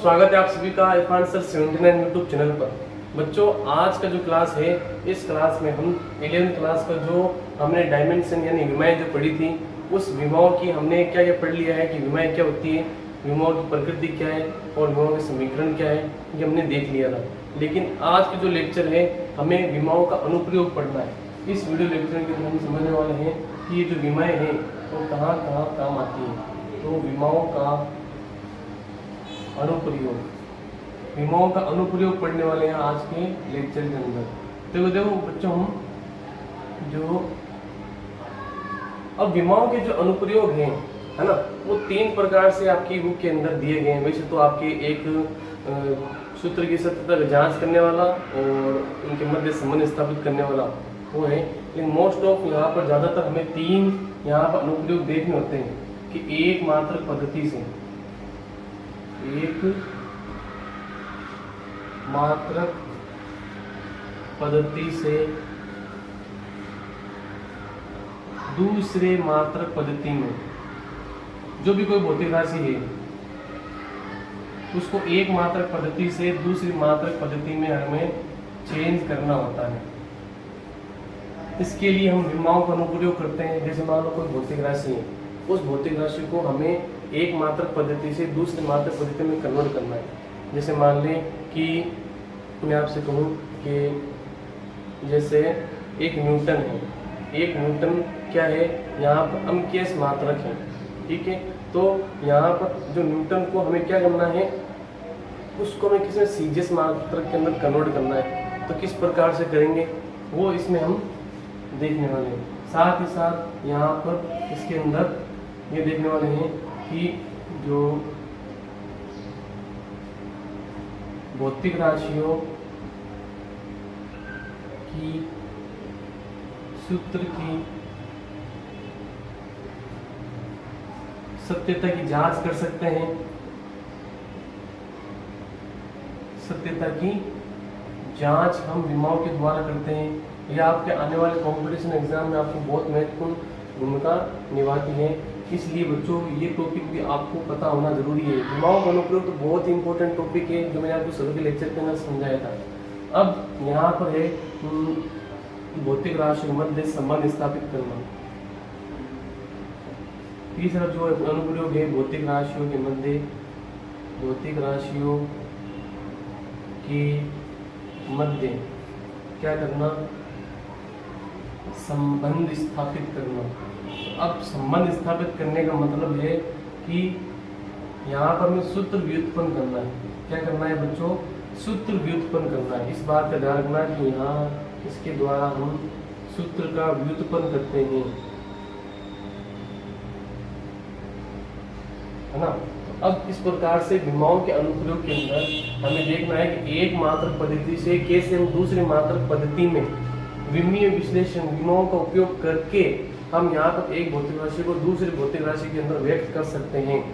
स्वागत है आप सभी का इरफान सर 79 यूट्यूब चैनल पर। बच्चों, आज का जो क्लास है, इस क्लास में हम 11th क्लास का जो हमने डायमेंशन यानी विमाएँ जो पढ़ी थी, उस विमाओं की हमने क्या क्या पढ़ लिया है कि विमाएँ क्या होती है, विमाओं की प्रकृति क्या है और विमाओं के समीकरण क्या है, ये हमने देख लिया था। लेकिन आज के जो लेक्चर है, हमें विमाओं का अनुप्रयोग पढ़ना है। इस वीडियो लेक्चर के अंदर हम समझने वाले हैं कि ये जो विमाएँ हैं वो कहाँ कहाँ काम आती हैं। तो विमाओं का अनुप्रयोग, विमाओं का अनुप्रयोग पढ़ने वाले हैं आज के लेक्चर के अंदर। तो देखो बच्चों, हम जो अब विमाओं के जो अनुप्रयोग हैं, है ना, वो 3 प्रकार से आपकी बुक के अंदर दिए गए हैं। वैसे तो आपके एक सूत्र की सत्यता की जांच करने वाला और उनके मध्य संबंध स्थापित करने वाला वो है, लेकिन मोस्ट ऑफ यहाँ पर ज़्यादातर हमें 3 यहाँ पर अनुप्रयोग देखने होते हैं कि एक मात्र पद्धति से, एक मात्रक पद्धति से दूसरे मात्रक पद्धति में जो भी कोई भौतिक राशि है उसको एक मात्रक पद्धति से दूसरी मात्रक पद्धति में हमें चेंज करना होता है। इसके लिए हम विमाओं का अनुप्रयोग करते हैं। जैसे मान लो कोई भौतिक राशि है, उस भौतिक राशि को हमें एक मात्रक पद्धति से दूसरी मात्रक पद्धति में कन्वर्ट करना है। जैसे मान लें कि मैं आपसे कहूँ कि जैसे एक न्यूटन है, एक न्यूटन क्या है, यहाँ पर अमकेश मात्रक है, ठीक है। तो यहाँ पर जो न्यूटन को हमें क्या करना है, उसको हमें किसी सीजियस मात्रक के अंदर कन्वर्ट करना है। तो किस प्रकार से करेंगे वो इसमें हम देखने वाले हैं। साथ ही साथ यहाँ पर इसके अंदर ये देखने वाले हैं कि जो भौतिक राशियों की सूत्र की सत्यता की जांच कर सकते हैं। सत्यता की जांच हम विमाओं के द्वारा करते हैं। यह आपके आने वाले कंपटीशन एग्जाम में आपको बहुत महत्वपूर्ण भूमिका निभाती है। इसलिए बच्चों, ये टॉपिक भी आपको पता होना जरूरी है। विमाओं का अनुप्रयोग तो बहुत ही इंपॉर्टेंट टॉपिक है जो मैंने आपको सभी के लेक्चर के अंदर समझाया था। अब यहाँ पर है भौतिक राशियों मध्य संबंध स्थापित करना। तीसरा जो अनुप्रयोग है भौतिक राशियों के मध्य, भौतिक राशियों के मध्य क्या करना, संबंध स्थापित करना। अब संबंध स्थापित करने का मतलब है कि यहाँ पर हमें सूत्र व्युत्पन्न करना है। क्या करना है बच्चों, सूत्र व्युत्पन्न करना है। इस बात का ध्यान रखना कि यहाँ इसके द्वारा हम सूत्र का व्युत्पन्न करते हैं, है ना। तो अब इस प्रकार से विमाओं के अनुप्रयोग के अंदर हमें देखना है कि एक मात्रक पद्धति से कैसे हम दूसरी मात्रक पद्धति में विमीय विश्लेषण, विमाओं का उपयोग करके हम यहाँ पर एक भौतिक राशि को दूसरी भौतिक राशि के अंदर व्यक्त कर सकते हैं।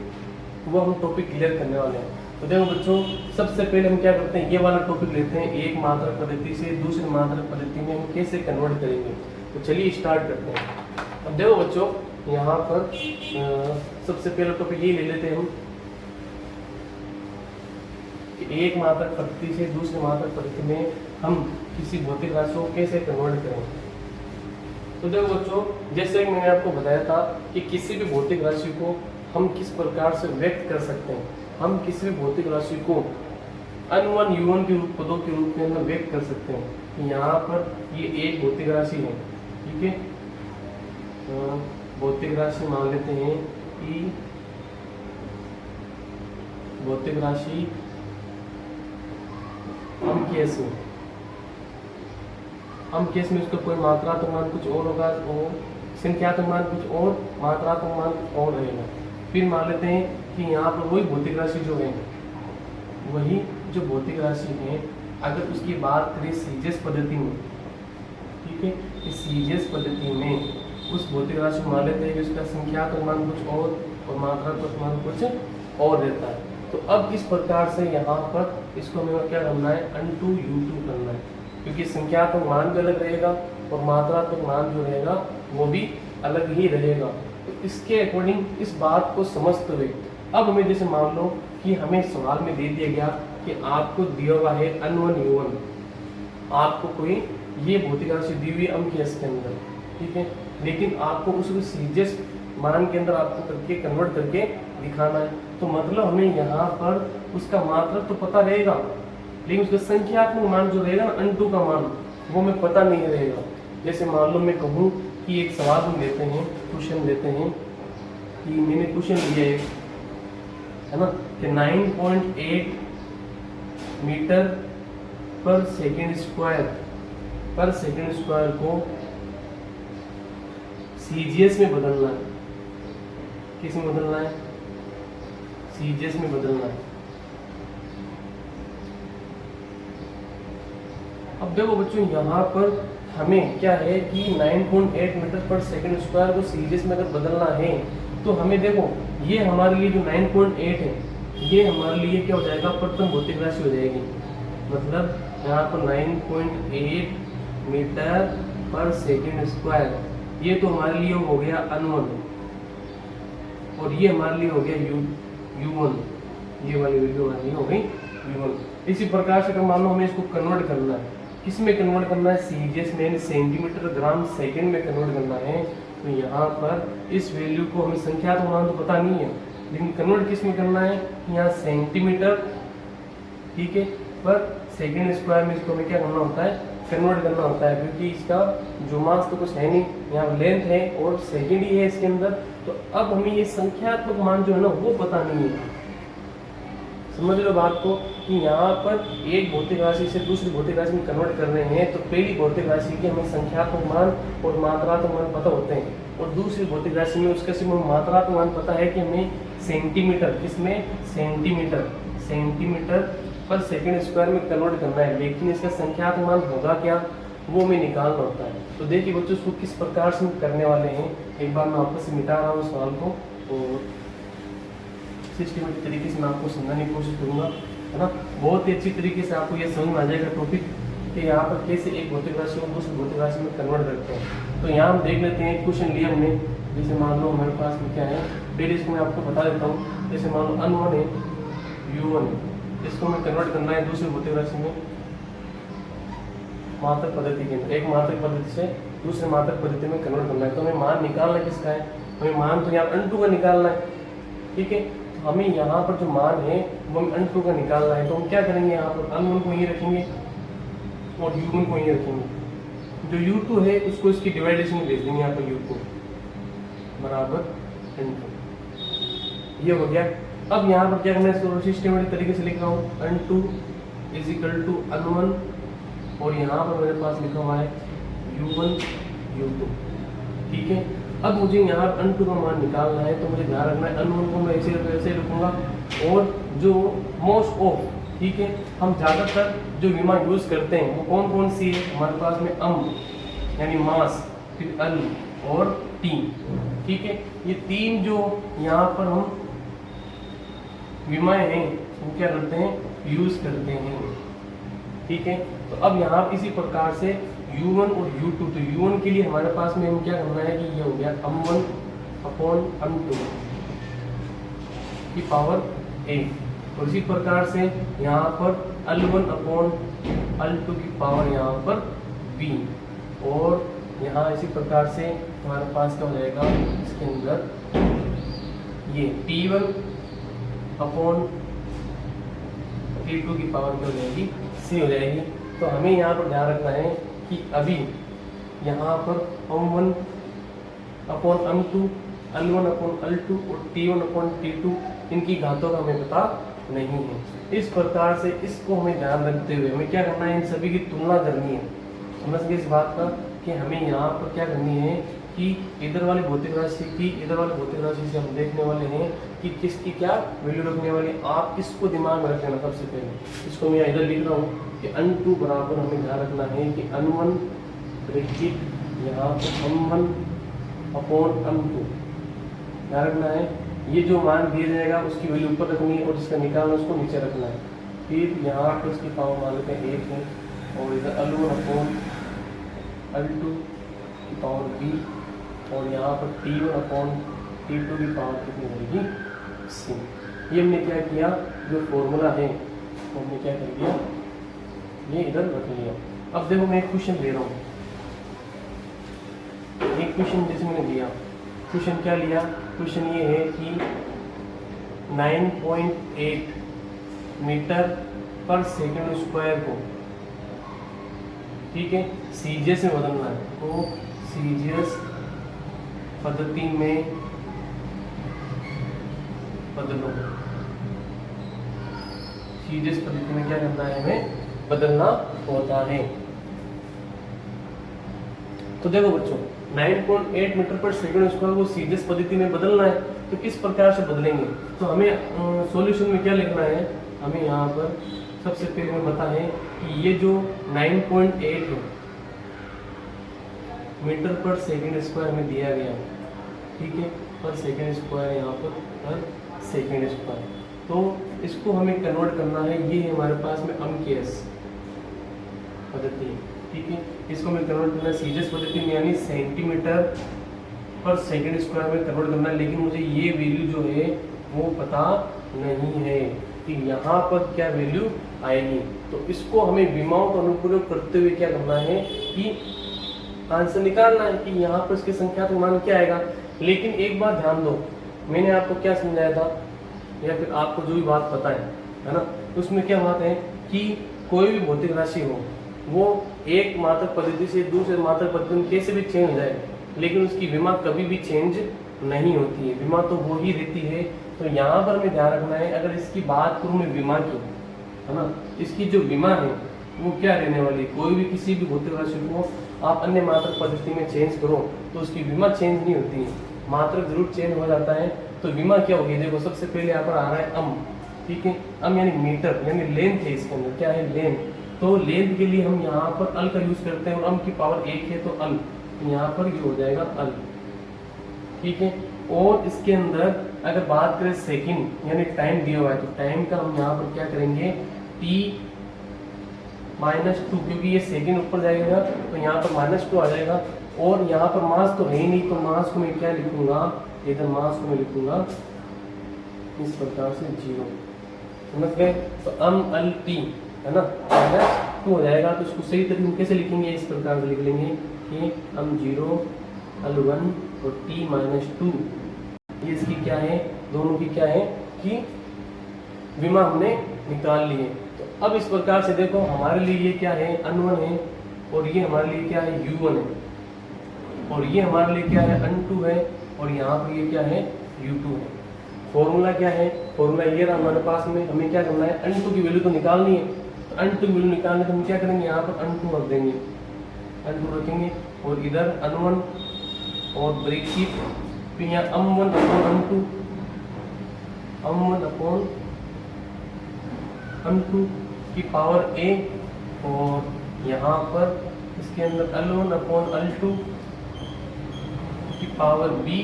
वो हम टॉपिक क्लियर करने वाले हैं। तो देखो बच्चों, सबसे पहले हम क्या करते हैं, ये वाला टॉपिक लेते हैं, एक मात्रक पद्धति से दूसरी मात्रक पद्धति में हम कैसे कन्वर्ट करेंगे। तो चलिए स्टार्ट करते हैं। अब देखो बच्चों, यहाँ पर सबसे पहला टॉपिक ये ले लेते हैं हम कि एक मात्रक पद्धति से दूसरी मात्रक पद्धति में हम किसी भौतिक राशि को कैसे कन्वर्ट करेंगे। तो देखो बच्चों, जैसे मैंने आपको बताया था कि किसी भी भौतिक राशि को हम किस प्रकार से व्यक्त कर सकते हैं। हम किसी भी भौतिक राशि को n1 u1 के रूप, पदों के रूप में हम व्यक्त कर सकते हैं। यहाँ पर ये एक भौतिक राशि है, ठीक है। भौतिक राशि मान लेते हैं कि भौतिक राशि हम केस में उसका कोई मात्रात्मक मान कुछ और होगा और संख्यात्मक मान कुछ और, मात्रात्मक मान कुछ और रहेगा। फिर मान लेते हैं कि यहाँ पर वही भौतिक राशि जो है, वही जो भौतिक राशि है, अगर उसकी बात करें सीजियस पद्धति में, ठीक है, इस सीजियस पद्धति में उस भौतिक राशि को मान लेते हैं कि उसका संख्यात्मक मान कुछ और मात्रात्मक मान कुछ और रहता है। तो अब इस प्रकार से यहाँ पर इसको हमें क्या करना है, n2 u2 करना है, क्योंकि संख्यात्मक मान भी अलग रहेगा और मात्रात्मक मान जो रहेगा वो भी अलग ही रहेगा। तो इसके अकॉर्डिंग इस बात को समझते हुए अब हमें जैसे मान लो कि हमें सवाल में दे दिया गया कि आपको दिया हुआ है n1 u1, आपको कोई ये भौतिक राशि दी हुई अंक है इसके अंदर, ठीक है, लेकिन आपको उसको सीरियस मान के अंदर आपको करके कन्वर्ट करके दिखाना है। तो मतलब हमें यहाँ पर उसका मात्रक तो पता रहेगा, लेकिन उसका संख्यात्मक मान जो रहेगा ना n2 का मान, वो हमें पता नहीं रहेगा। जैसे मान लो मैं कहूँ कि एक सवाल हम लेते हैं, क्वेश्चन लेते हैं कि मैंने क्वेश्चन लिया है ना कि 9.8 मीटर पर सेकेंड स्क्वायर को सीजीएस में बदलना है। किस में बदलना है? सीजीएस में बदलना है। अब देखो बच्चों, यहाँ पर हमें क्या है कि 9.8 मीटर पर सेकेंड स्क्वायर को सीजीएस में अगर बदलना है तो हमें देखो ये हमारे लिए जो 9.8 है ये हमारे लिए क्या हो जाएगा, प्रथम भौतिक राशि हो जाएगी। मतलब यहाँ पर 9.8 मीटर पर सेकेंड स्क्वायर, ये तो हमारे लिए हो गया n1 और ये हमारे लिए हो गया u1, ये वाली वैल्यू हमारे लिए हो गई u1। इसी प्रकार से अगर मान लो हमें इसको कन्वर्ट करना है, किस में कन्वर्ट करना है? सीजीएस में, सेंटीमीटर ग्राम सेकंड में कन्वर्ट करना है। तो यहाँ पर इस वैल्यू को हमें संख्यात्मक मान तो पता नहीं है, लेकिन कन्वर्ट किस में करना है? यहाँ सेंटीमीटर, ठीक है, पर सेकेंड स्क्वायर में इसको हमें क्या करना होता है? कन्वर्ट करना होता है, क्योंकि इसका जो मास तो कुछ है नहीं, यहाँ लेंथ है और सेकेंड ही है इसके अंदर। तो अब हमें ये संख्यात्मक मान जो है ना वो पता नहीं है। समझ लो बात को कि यहाँ पर एक भौतिक राशि से दूसरी भौतिक राशि में कन्वर्ट कर रहे हैं, तो पहली भौतिक राशि के हमें संख्यात्मक मान और मात्रात्मक मान पता होते हैं, और दूसरी भौतिक राशि में उसका सिर्फ मात्रात्मक मान पता है कि हमें सेंटीमीटर, किसमें? सेंटीमीटर पर सेकेंड स्क्वायर में कन्वर्ट करना है, लेकिन इसका संख्यात्मक मान होगा क्या, वो हमें निकालना होता है। तो देखिए बच्चों, इसको किस प्रकार से हम करने वाले हैं, एक बार मैं आपस से मिटा रहा हूँ सवाल को और सिस्टमेटिक तरीके से मैं आपको समझाने की कोशिश करूँगा, है ना। बहुत ही अच्छी तरीके से आपको ये समझ में आ जाएगा टॉपिक कि यहाँ पर कैसे एक भौतिक राशि को दूसरी भौतिक राशि में कन्वर्ट करते हैं। तो यहाँ हम देख लेते हैं, क्वेश्चन लिया हमने, जैसे मान लो हमारे पास में क्या है, पहले इसको मैं आपको बता देता हूँ। जैसे मान लो n1 है, u1 है, इसको हमें कन्वर्ट करना है दूसरी भौतिक राशि में मात्रक पद्धति के अंदर, एक मात्रक पद्धति से दूसरे मात्रक पद्धति में कन्वर्ट करना है। तो हमें मान निकालना किसका है? हमें मान तो यहाँ n2 का निकालना है, ठीक है। तो हमें यहाँ पर जो मान है वो हमें n2 का निकालना है। तो हम क्या करेंगे, यहाँ पर n1 को यहीं रखेंगे और u1 को यहीं रखेंगे। जो u2 है उसको इसकी डिवाइडेशन में भेज देंगे, यहाँ पर u2 बराबर n2, ये हो गया। अब यहाँ पर क्या करना है, इसको सिस्टमेटिक तरीके से लिख रहा हूँ, n2 is equal to n1 और यहाँ पर मेरे पास लिखा हुआ है u1 u2, ठीक है। अब मुझे यहाँ n2 का मान निकालना है, तो मुझे ध्यान रखना है n1 को मैं ऐसे लिखूंगा, और जो मोस्ट ऑफ, ठीक है, हम ज़्यादातर जो विमा यूज़ करते हैं वो कौन कौन सी है हमारे पास में? यानी मास, फिर अल और टी, ठीक है। ये तीन जो यहाँ पर हम विमाएं हैं वो क्या करते हैं? यूज़ करते हैं, ठीक है। तो अब यहाँ इसी प्रकार से u1 और u2, तो u1 के लिए हमारे पास में हम क्या करना है कि ये हो गया m1 अपॉन m2 की पावर a, और इसी प्रकार से यहाँ पर l1 अपॉन l2 की पावर यहाँ पर b, और यहाँ इसी प्रकार से हमारे पास क्या हो जाएगा इसके अंदर ये t1 अपॉन t2 की पावर क्या हो जाएगी? c हो जाएगी। तो हमें यहाँ पर ध्यान रखना है कि अभी यहाँ पर m1 upon m2, l1 upon l2 और t1 अपॉन t2 इनकी घातों का हमें पता नहीं है। इस प्रकार से इसको हमें ध्यान रखते हुए हमें क्या करना है, इन सभी की तुलना करनी है। समझ गए इस बात का कि हमें यहाँ पर क्या करनी है कि इधर वाली भौतिक राशि की इधर वाली भौतिक राशि से हम देखने वाले हैं कि किसकी क्या वैल्यू रखने वाली। आप इसको दिमाग में रख लेना सबसे पहले। इसको मैं इधर लिख रहा हूँ कि n2 बराबर हमें ध्यान रखना है कि n1 ब्रैकेट यहाँ पर m1 अपॉन m2 ध्यान रखना है। ये जो मान दिया जाएगा उसकी वैल्यू ऊपर रखनी है और जिसका निकालना उसको नीचे रखना है। फिर यहाँ पर उसकी पावर मान लेते हैं 1 है, और इधर l1 अपॉन l2 की पावर b, और यहाँ पर t1 अपॉन t2 की पावर कितनी रहेगी? सी। ये हमने क्या किया, जो फॉर्मूला है वो हमने क्या कर दिया, ये इधर रख लिया। अब देखो मैं एक क्वेश्चन ले रहा हूँ, एक क्वेश्चन जैसे मैंने दिया, क्वेश्चन क्या लिया, क्वेश्चन ये है कि 9.8 मीटर पर सेकंड स्क्वायर को, ठीक है, सीजीएस में बदलना है, तो सीजीएस पद्धति में बदलो। सीजीएस पद्धति में क्या करना है, हमें बदलना होता है। तो देखो बच्चों, 9.8 मीटर पर सेकंड स्क्वायर को सीजीएस पद्धति में बदलना है, तो किस प्रकार से बदलेंगे। तो हमें सॉल्यूशन में क्या लिखना है, हमें यहाँ पर सबसे पहले हमें पता है कि ये जो 9.8 है मीटर पर सेकंड स्क्वायर में दिया गया है, ठीक है, पर सेकंड स्क्वायर यहाँ पर सेकंड स्क्वायर, तो इसको हमें कन्वर्ट करना है। ये हमारे पास में अमकेएस पद्धति, ठीक है, इसको हमें कन्वर्ट करना है सीजीएस पद्धति में, यानी सेंटीमीटर पर सेकंड स्क्वायर में कन्वर्ट करना है। लेकिन मुझे ये वैल्यू जो है वो पता नहीं है कि यहाँ पर क्या वैल्यू आएगी, तो इसको हमें विमाओं का अनुप्रयोग करते हुए क्या करना है कि आंसर निकालना है कि यहाँ पर इसकी संख्या तो मान क्या आएगा। लेकिन एक बात ध्यान दो, मैंने आपको क्या समझाया था, या फिर आपको जो भी बात पता है ना, उसमें क्या बात है कि कोई भी भौतिक राशि हो वो एक मात्रक पद्धति से दूसरे मात्रक पद्धति में कैसे भी चेंज हो जाए, लेकिन उसकी विमा कभी भी चेंज नहीं होती है, विमा तो वो ही रहती है। तो यहाँ पर हमें ध्यान रखना है, अगर इसकी बात करूँ मैं विमा की, है ना, इसकी जो विमा है वो क्या रहने वाली, कोई भी किसी भी भौतिक राशि को आप अन्य मात्रक पद्धति में चेंज करो तो उसकी विमा चेंज नहीं होती है, मात्रक जरूर चेंज हो जाता है। तो विमा क्या होगी, देखो सबसे पहले यहाँ पर आ रहा है अम, ठीक है, अम यानी मीटर, यानी लेंथ है, इसके अंदर क्या है, लेंथ। तो लेंथ के लिए हम यहाँ पर अल का यूज करते हैं, और अम की पावर 1 है तो अल, तो यहाँ पर ये हो जाएगा अल, ठीक है। और इसके अंदर अगर बात करें सेकंड यानी टाइम दिया हुआ है, तो टाइम का हम यहाँ पर क्या करेंगे, t -2, क्योंकि ये सेकंड ऊपर जाएगा तो यहाँ पर -2 आ जाएगा। और यहाँ पर मास तो है ही नहीं, तो मास को मैं क्या लिखूंगा, इधर मास को मैं लिखूंगा इस प्रकार से 0, समझ गए। तो अम अल टी है ना, -2 हो जाएगा, तो इसको सही तरीके से कैसे लिखेंगे, इस प्रकार से लिख लेंगे कि अम 0 अल 1 और t -2, ये इसकी क्या है, दोनों की क्या है कि विमा हमने निकाल ली है। तो अब इस प्रकार से देखो, हमारे लिए ये क्या है, अन1 है, और ये हमारे लिए क्या है, u1 है, और ये हमारे लिए क्या है, अन2 है, और यहाँ पर ये क्या है, u2 है। फॉर्मूला क्या है, फॉर्मूला ये रहा हमारे पास में, हमें क्या करना है, अन2 की वैल्यू तो निकालनी है, तो अन2 की वैल्यू निकालने तो हम क्या करेंगे, यहाँ पर अन2 रख देंगे, अन2 रखेंगे, और इधर अन1 और ब्रैकेट, फिर यहाँ अम1 अपॉन अम2, अम1 अपॉन अम2 की पावर a, और यहाँ पर इसके अंदर अल1 अपॉन अल2 की पावर b,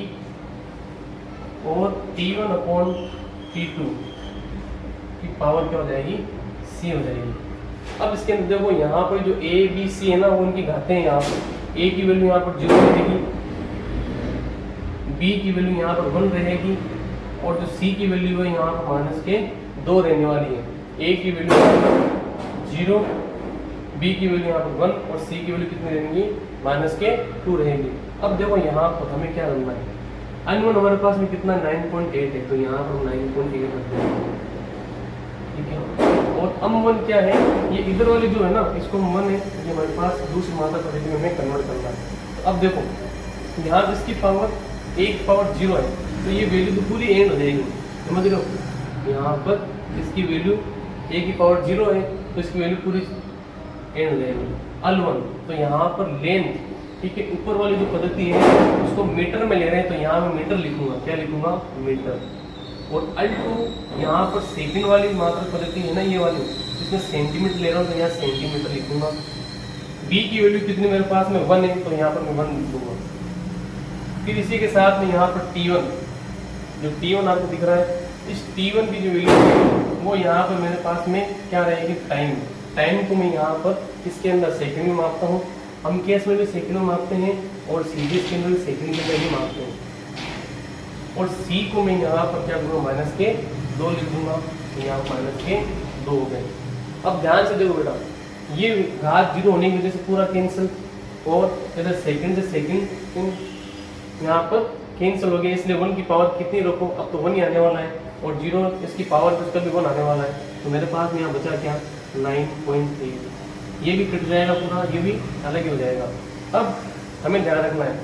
और t1 अपॉन t2 की पावर क्या हो जाएगी, c हो जाएगी। अब इसके अंदर देखो, यहाँ पर जो a b c है ना, वो उनकी घातें हैं। यहाँ पर a की वैल्यू यहाँ पर 0 रहेगी, b की वैल्यू यहाँ पर 1 रहेगी, और जो c की वैल्यू है यहाँ पर -2 रहने वाली है। a की वैल्यू 0, b की वैल्यू यहाँ पर 1, और c की वैल्यू कितनी रहेंगी, -2 रहेगी। अब देखो यहाँ पर हमें क्या करना है, अन1 हमारे पास में कितना 9.8 है, तो यहाँ पर 9.8 रख देंगे, ठीक है। और अम1 क्या है, ये इधर वाली जो है ना, इसको 1 है, ये हमारे पास दूसरी मात्रा पद्धति में हमें कन्वर्ट करना है। तो अब देखो यहाँ इसकी पावर 1 पावर 0 है, तो ये वैल्यू तो पूरी एंड हो जाएगी, समझ रहे हो। यहाँ पर इसकी वैल्यू a की पावर 0 है, तो इसकी वैल्यू पूरी एंड हो जाएगी। अल1, तो यहाँ पर लेंथ, ठीक है, ऊपर वाली जो पद्धति है उसको मीटर में ले रहे हैं, तो यहाँ मैं मीटर लिखूंगा, क्या लिखूंगा, मीटर। और अल2 यहाँ पर सेकंड वाली मात्रक पद्धति है ना, ये वाली, इसमें सेंटीमीटर ले रहा हूँ, तो यहाँ सेंटीमीटर लिखूंगा। b की वैल्यू कितनी मेरे पास में 1 है, तो यहाँ पर मैं 1 लिखूंगा। फिर इसी के साथ में यहाँ पर t1, जो t1 आपको दिख रहा है, इस t1 की जो वैल्यू है वो यहाँ पर मेरे पास में क्या रहेगी, टाइम। टाइम को मैं यहाँ पर इसके अंदर सेकंड में मापता हूँ, हम केस में भी सेकंड में मापते हैं, और सीरीज के अंदर भी सेकंड के अंदर भी मापते हैं। और सी को मैं यहाँ पर क्या करूँगा, माइनस के 2 लिख दूंगा, यहाँ माइनस के 2 हो गए। अब ध्यान से देखो बेटा, ये घात 0 होने की वजह से पूरा कैंसिल, और इधर सेकंड से सेकंड यहाँ पर कैंसिल हो गया, इसलिए 1 की पावर कितनी रखो, अब तो 1 ही आने वाला है, और 0 इसकी पावर तो उसका भी 1 आने वाला है, तो मेरे पास में यहाँ बचा क्या 9.8, ये भी कट जाएगा पूरा, ये भी अलग ही हो जाएगा। अब हमें ध्यान रखना है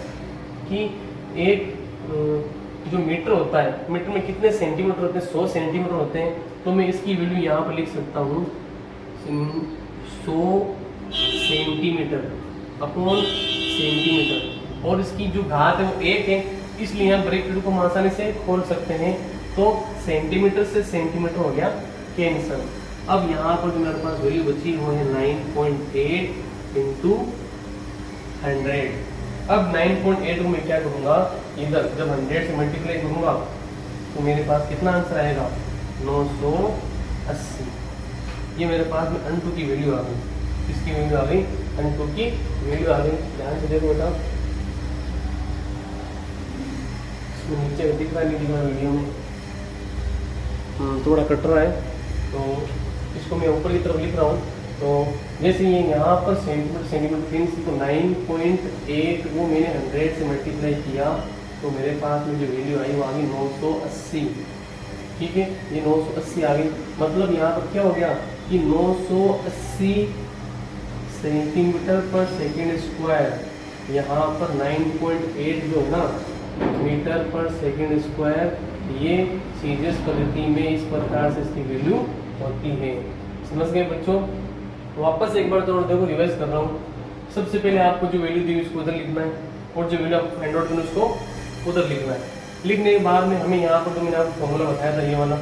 कि एक जो मीटर होता है, मीटर में कितने सेंटीमीटर होते हैं, 100 सेंटीमीटर होते हैं, तो मैं इसकी वैल्यू यहाँ पर लिख सकता हूँ 100 सेंटीमीटर अपॉन सेंटीमीटर, और इसकी जो घात है वो 1 है, इसलिए हम ब्रैकेट को हम आसानी से खोल सकते हैं, तो सेंटीमीटर से सेंटीमीटर हो गया कैंसल। अब यहाँ पर जो मेरे पास वैल्यू बची वो है 9.8 इंटू 100। अब 9.8 को मैं क्या करूँगा, इधर जब 100 से मल्टीप्लाई करूँगा तो मेरे पास कितना आंसर आएगा 980। ये मेरे पास में अन टू की वैल्यू आ गई, इसकी वैल्यू आ गई, अन टू की वैल्यू आ गई। ध्यान से देखो बेटा, इसमें नीचे दिख रहा है नहीं दिख रहा वीडियो में, थोड़ा कट रहा है, तो इसको मैं ऊपर की तरफ लिख रहा हूँ। तो जैसे ये यहाँ पर सेंटीमीटर फिर तो 9.8 वो मैंने 100 से मल्टीप्लाई किया, तो मेरे पास में जो वैल्यू आई वो आ गई 980। ठीक है, ये 980 आ गई, मतलब यहाँ पर क्या हो गया कि 980 सेंटीमीटर पर सेकेंड स्क्वायर, यहाँ पर 9.8 जो है ना मीटर पर सेकेंड स्क्वायर, ये सीरीज पद्धति में इस प्रकार से इसकी वैल्यू होती है। समझ गए बच्चों? वापस एक बार तो देखो, रिवाइज कर रहा हूँ। सबसे पहले आपको जो वैल्यू दी उसको उधर लिखना है, और जो वैल्यू आप फाइंड आउट करें उसको उधर लिखना है। लिखने के बाद में हमें यहाँ पर जो मैंने आपको फॉर्मूला बताया था ये वाला,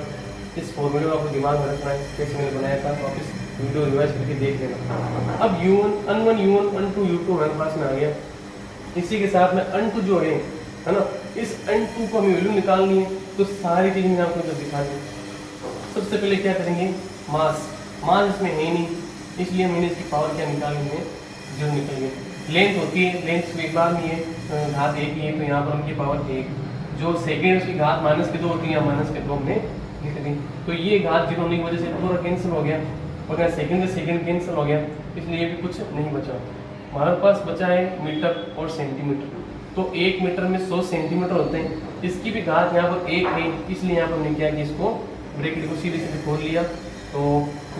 इस फॉर्मूले को आपको दिमाग में रखना है, कैसे मैंने बनाया था, वापस वीडियो रिवाइज करके देख लेना। अब U1 N1 U1 N2 U2 हमारे पास में आ गया, इसी के साथ में N2 जो है ना, इस N2 को हमें वैल्यू निकालनी है, तो सारी चीज़ मैंने आपको जब दिखा दी। सबसे पहले क्या करेंगे, मास इसमें है नहीं, इसलिए मैंने इसकी पावर क्या निकाली है, 0 निकल गई। लेंथ होती है, लेंथ एक बार में है, घात 1 ही है, तो यहाँ पर उनकी पावर 1, जो सेकेंड उसकी घात -2 होती है, -2 हमने लिख दी, तो ये घात 0 होने की वजह से पूरा कैंसिल हो गया, और यहाँ सेकेंड से सेकेंड कैंसिल हो गया, इसलिए ये भी कुछ नहीं बचा। हमारे पास बचा है मीटर और सेंटीमीटर, तो 1 मीटर में 100 सेंटीमीटर होते हैं, इसकी भी घात यहाँ पर 1 है, इसलिए यहाँ पर हमने क्या किया, इसको ब्रैकेट को सीधे सीधे खोल लिया। तो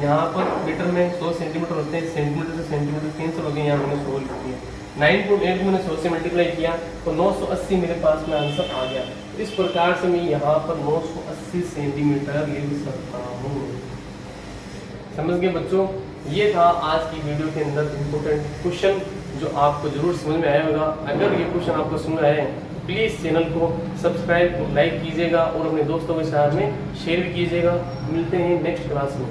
यहाँ पर मीटर में 100 सेंटीमीटर होते हैं, सेंटीमीटर से सेंटीमीटर कैंसिल हो गए, यहाँ मैंने 100 लिख दिया। 9.8 मैंने 100 से मल्टीप्लाई किया, तो 980 मेरे पास में आंसर आ गया। इस प्रकार से मैं यहाँ पर 980 सेंटीमीटर लिख सकता हूँ। समझ गए बच्चों? ये था आज की वीडियो के अंदर इम्पोर्टेंट क्वेश्चन, जो आपको जरूर समझ में आया होगा। अगर ये क्वेश्चन आपको समझ में आए, प्लीज़ चैनल को सब्सक्राइब और लाइक कीजिएगा, और अपने दोस्तों के साथ में शेयर भी कीजिएगा। मिलते हैं नेक्स्ट क्लास में।